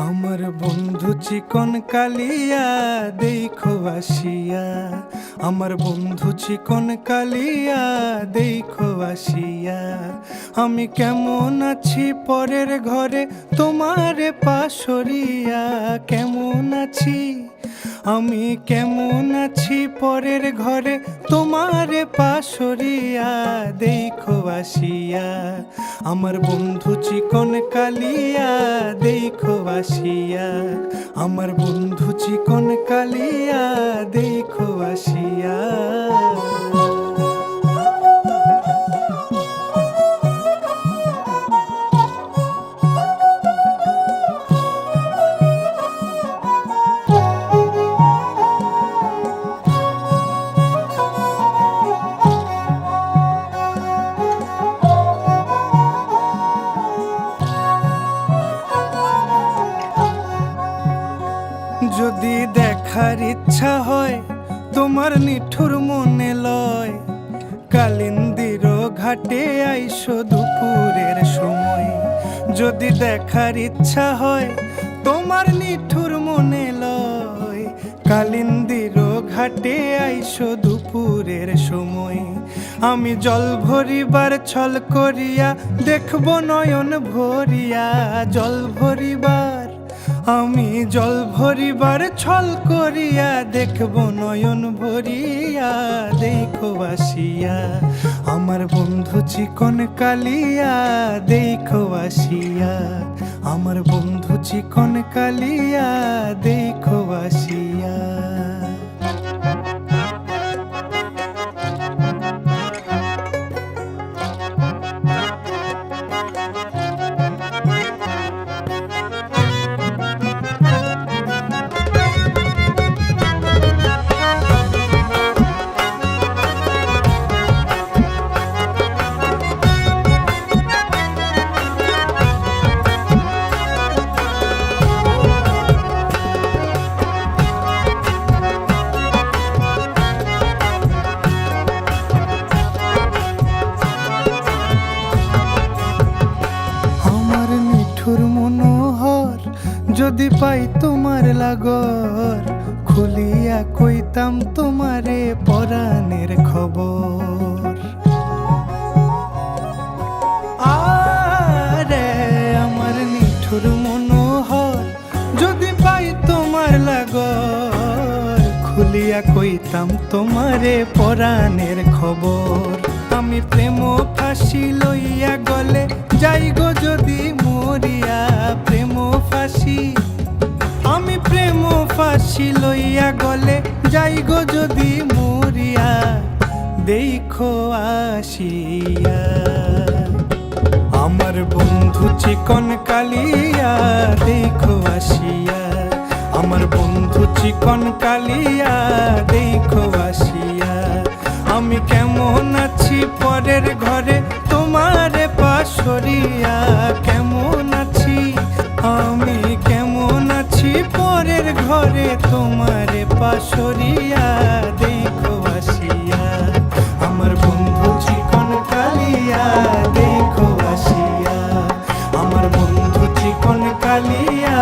আমার বন্ধু চিকন কালিয়া দেখো আসিয়া, আমার বন্ধু চিকন কালিয়া দেখো আসিয়া। আমি কেমন আছি পরের ঘরে তোমারে পাশরিয়া, কেমন আছি আমি কেমন আছি পরের ঘরে তোমারে পাশরিয়া দেখো আসিয়া। আমার বন্ধু চিকন কালিয়া দেখো আসিয়া, আমার বন্ধু চিকন কালিয়া দেখো আসিয়া। যদি দেখার ইচ্ছা হয় তোমার নিঠুর মনে লয়, কালিন্দির ঘাটে আইসো দুপুরের সময়। যদি দেখার ইচ্ছা হয় তোমার নিঠুর মনে লয়, কালিন্দির ঘাটে আইসো দুপুরের সময়। আমি জল ভরিবার ছল করিয়া দেখব নয়ন ভরিয়া, জল ভরিবার আমি জল ভরিবার ছল করিয়া দেখব নয়ন ভরিয়া দেখো আসিয়া। আমার বন্ধু চিকন কালিয়া দেখো আসিয়া, আমার বন্ধু চিকন কালিয়া দেখো আসিয়া। মনোহর যদি পাই তোমার লাগর, খুলিয়া কইতাম তোমারে পরাণের খবর। আরে আমার নিঠুর মনোহর যদি পাই তোমার লাগর, খুলিয়া কইতাম তোমারে পরাণের খবর। আমি প্রেম ফাঁসি লইয়া গলে যাই গো যদি মরিয়া, প্রেম ফাঁসি আমি প্রেম ফাঁসি লইয়া গলে যাই গো যদি মরিয়া দেখো আসিয়া। আমার বন্ধু চিকন কালিয়া দেখো আসিয়া, আমার বন্ধু চিকন কালিয়া দেখো আসিয়া। আমি কেমন আছি পরের ঘরে তোমারে পাশরিয়া, কেমন আছি আমি কেমন আছি পরের ঘরে তোমারে পাশরিয়া দেখো আসিয়া। আমার বন্ধু চিকন কালিয়া দেখো আসিয়া, আমার বন্ধু চিকন কালিয়া।